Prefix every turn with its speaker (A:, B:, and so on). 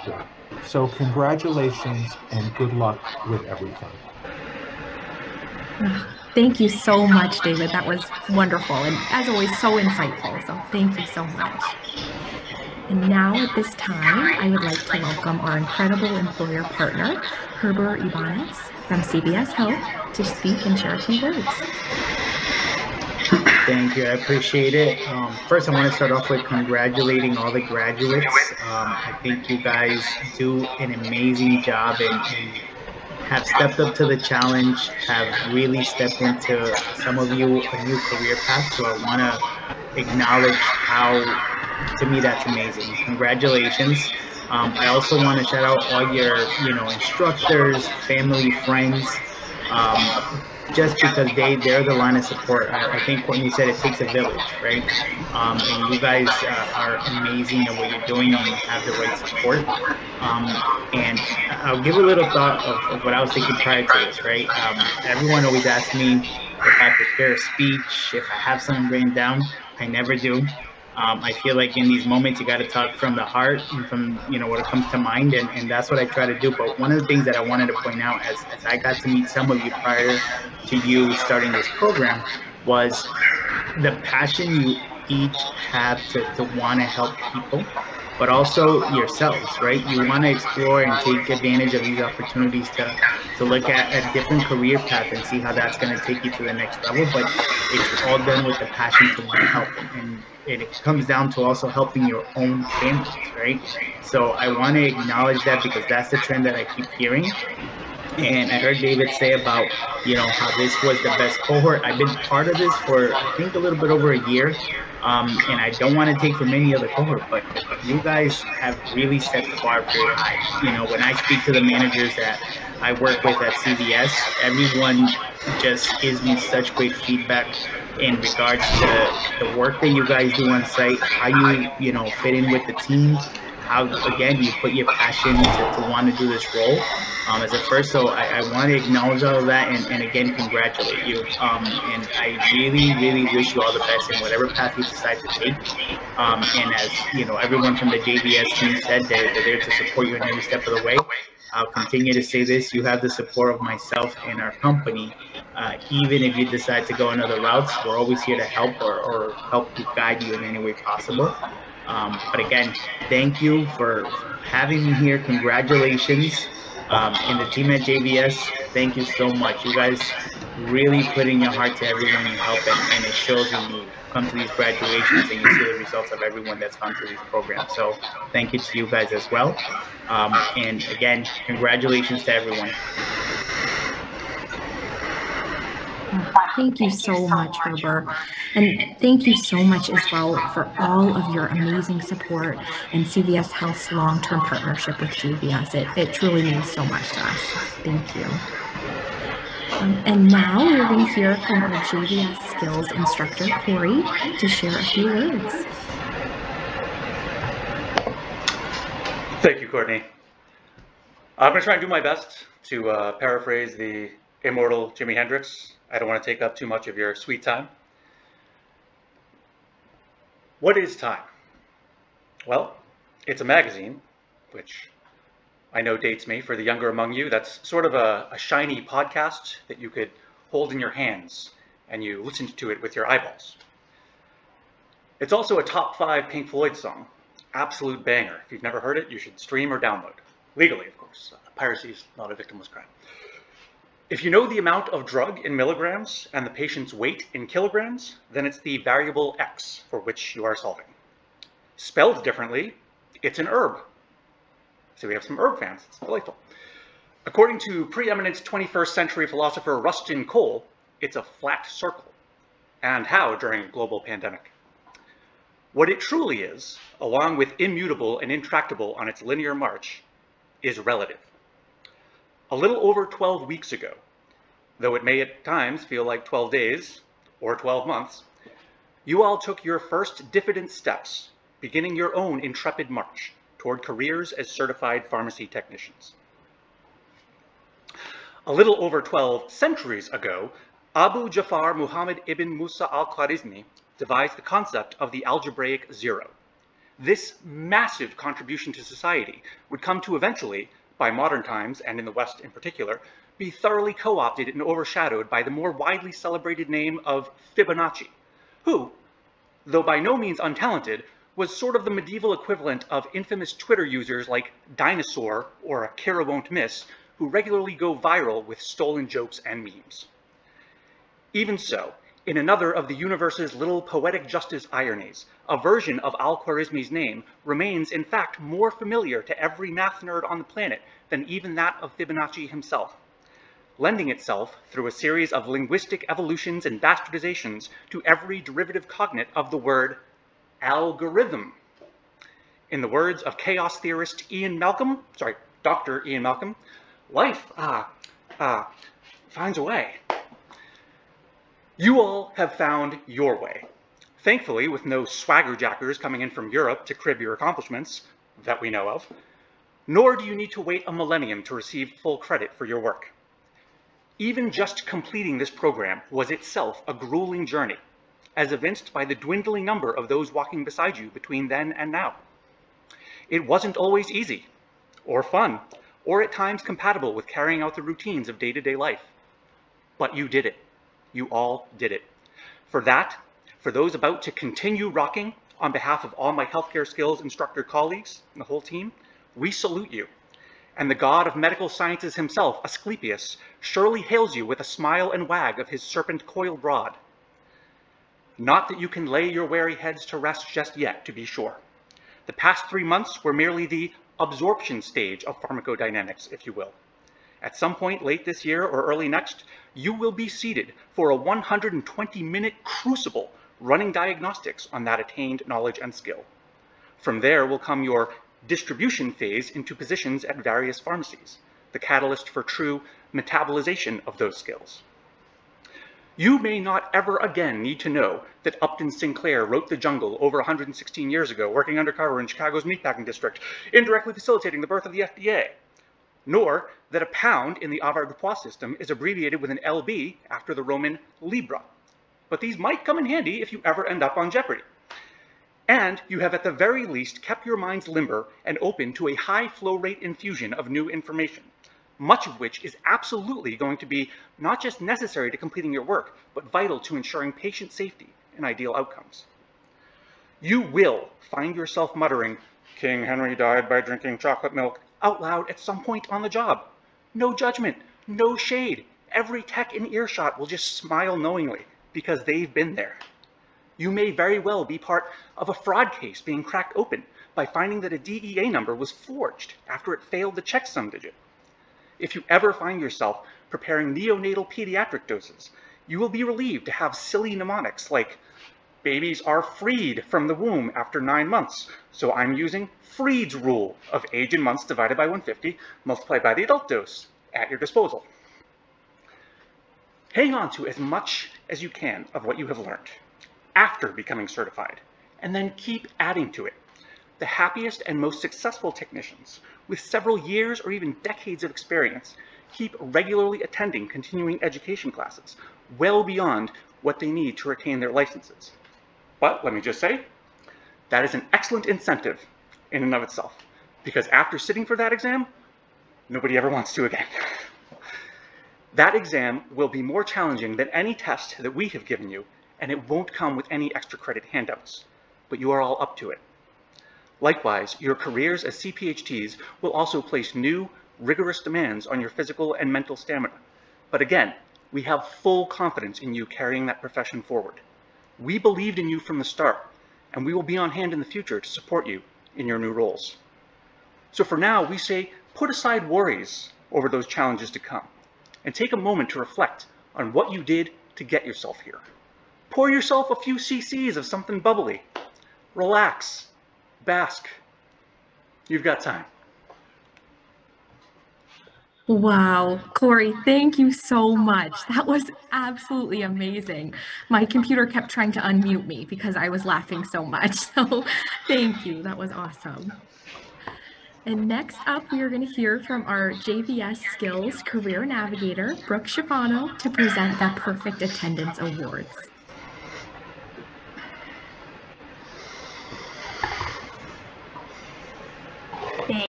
A: chapter. So congratulations and good luck with everything.
B: Thank you so much, David. That was wonderful and, as always, so insightful. So thank you so much. And now at this time, I would like to welcome our incredible employer partner, Herbert Ibanez from CVS Health, to speak and share a few words.
C: Thank you. I appreciate it. First, I want to start off with congratulating all the graduates. I think you guys do an amazing job and have stepped up to the challenge, have really stepped into, some of you, a new career path. So I want to acknowledge how, to me, that's amazing. Congratulations. I also want to shout out all your, instructors, family, friends. Just because they're the line of support. I think Courtney said it takes a village, right? And you guys are amazing at what you're doing, and you have the right support. And I'll give a little thought of what I was thinking prior to this, right? Everyone always asks me if I prepare a speech, if I have something written down. I never do. I feel like in these moments you got to talk from the heart and from what comes to mind, and that's what I try to do. But one of the things that I wanted to point out, as I got to meet some of you prior to you starting this program, was the passion you each have to want to help people, but also yourselves, right? You want to explore and take advantage of these opportunities to look at a different career path and see how that's going to take you to the next level. But it's all done with the passion to want to help, and it comes down to also helping your own families, right? So I want to acknowledge that, because that's the trend that I keep hearing. And I heard David say about, how this was the best cohort. I've been part of this for, I think, a little bit over a year. And I don't want to take from any other cohort, but you guys have really set the bar very high. When I speak to the managers that I work with at CVS, everyone just gives me such great feedback in regards to the work that you guys do on site, how you fit in with the team, how, again, you put your passion to want to do this role as a first. So I want to acknowledge all of that, and again, congratulate you. And I really, really wish you all the best in whatever path you decide to take. And as everyone from the JVS team said, they're there to support you in every step of the way. I'll continue to say this: you have the support of myself and our company. Even if you decide to go another routes, we're always here to help, or help you, guide you in any way possible. But again, thank you for having me here. Congratulations. And the team at JVS, thank you so much. You guys really put in your heart to everyone you help, and it shows when you come to these graduations and you see the results of everyone that's gone through these programs. So thank you to you guys as well. And again, congratulations to everyone.
B: Thank you so much, Herbert. And thank you so much as well for all of your amazing support and CVS Health's long-term partnership with JVS. It truly means so much to us. Thank you. And now we're going to hear from our JVS skills instructor, Cory, to share a few words.
D: Thank you, Courtney. I'm going to try and do my best to paraphrase the immortal Jimi Hendrix. I don't want to take up too much of your sweet time. What is time? Well, it's a magazine, which I know dates me. For the younger among you, that's sort of a shiny podcast that you could hold in your hands and you listen to it with your eyeballs. It's also a top 5 Pink Floyd song. Absolute banger. If you've never heard it, you should stream or download. Legally, of course. Piracy is not a victimless crime. If you know the amount of drug in milligrams and the patient's weight in kilograms, then it's the variable X for which you are solving. Spelled differently, it's an herb. So we have some herb fans. It's delightful. According to preeminent 21st century philosopher Rustin Cole, it's a flat circle. And how during a global pandemic? What it truly is, along with immutable and intractable on its linear march, is relative. A little over 12 weeks ago, though it may at times feel like 12 days or 12 months, you all took your first diffident steps, beginning your own intrepid march toward careers as certified pharmacy technicians. A little over 12 centuries ago, Abu Jafar Muhammad ibn Musa al-Khwarizmi devised the concept of the algebraic zero. this massive contribution to society would come to eventually, by modern times and in the West in particular, be thoroughly co-opted and overshadowed by the more widely celebrated name of Fibonacci, who, though by no means untalented, was sort of the medieval equivalent of infamous Twitter users like Dinosaur or Kara Won't Miss, who regularly go viral with stolen jokes and memes. Even so, in another of the universe's little poetic justice ironies, a version of Al-Khwarizmi's name remains in fact more familiar to every math nerd on the planet than even that of Fibonacci himself, lending itself through a series of linguistic evolutions and bastardizations to every derivative cognate of the word algorithm. In the words of chaos theorist Dr. Ian Malcolm, life finds a way. You all have found your way. Thankfully, with no swagger jackers coming in from Europe to crib your accomplishments, that we know of, nor do you need to wait a millennium to receive full credit for your work. Even just completing this program was itself a grueling journey, as evinced by the dwindling number of those walking beside you between then and now. It wasn't always easy, or fun, or at times compatible with carrying out the routines of day-to-day life. But you did it. You all did it. For that, for those about to continue rocking, on behalf of all my healthcare skills instructor colleagues and the whole team, we salute you. And the god of medical sciences himself, Asclepius, surely hails you with a smile and wag of his serpent-coiled rod. Not that you can lay your weary heads to rest just yet, to be sure. The past 3 months were merely the absorption stage of pharmacodynamics, if you will. At some point late this year or early next, you will be seated for a 120-minute crucible running diagnostics on that attained knowledge and skill. From there will come your distribution phase into positions at various pharmacies, the catalyst for true metabolization of those skills. You may not ever again need to know that Upton Sinclair wrote The Jungle over 116 years ago, working undercover in Chicago's meatpacking district, indirectly facilitating the birth of the FDA. Nor that a pound in the avoirdupois system is abbreviated with an LB after the Roman libra. But these might come in handy if you ever end up on Jeopardy. And you have at the very least kept your minds limber and open to a high flow rate infusion of new information, much of which is absolutely going to be not just necessary to completing your work, but vital to ensuring patient safety and ideal outcomes. You will find yourself muttering, "King Henry died by drinking chocolate milk," out loud at some point on the job. No judgment, no shade. Every tech in earshot will just smile knowingly because they've been there. You may very well be part of a fraud case being cracked open by finding that a DEA number was forged after it failed to check some digit. If you ever find yourself preparing neonatal pediatric doses, you will be relieved to have silly mnemonics like, "Babies are freed from the womb after 9 months, so I'm using Freed's rule of age in months divided by 150 multiplied by the adult dose," at your disposal. Hang on to as much as you can of what you have learned after becoming certified, and then keep adding to it. The happiest and most successful technicians, with several years or even decades of experience, keep regularly attending continuing education classes, well beyond what they need to retain their licenses. But let me just say, that is an excellent incentive in and of itself, because after sitting for that exam, nobody ever wants to again. That exam will be more challenging than any test that we have given you, and it won't come with any extra credit handouts, but you are all up to it. Likewise, your careers as CPHTs will also place new, rigorous demands on your physical and mental stamina. But again, we have full confidence in you carrying that profession forward. We believed in you from the start, and we will be on hand in the future to support you in your new roles. So for now, we say, put aside worries over those challenges to come, and take a moment to reflect on what you did to get yourself here. Pour yourself a few cc's of something bubbly. Relax. Bask. You've got time.
B: Wow, Cory, thank you so much. That was absolutely amazing. My computer kept trying to unmute me because I was laughing so much. So thank you. That was awesome. And next up, we are going to hear from our JVS Skills Career Navigator, Brooke Schifano, to present the Perfect Attendance Awards.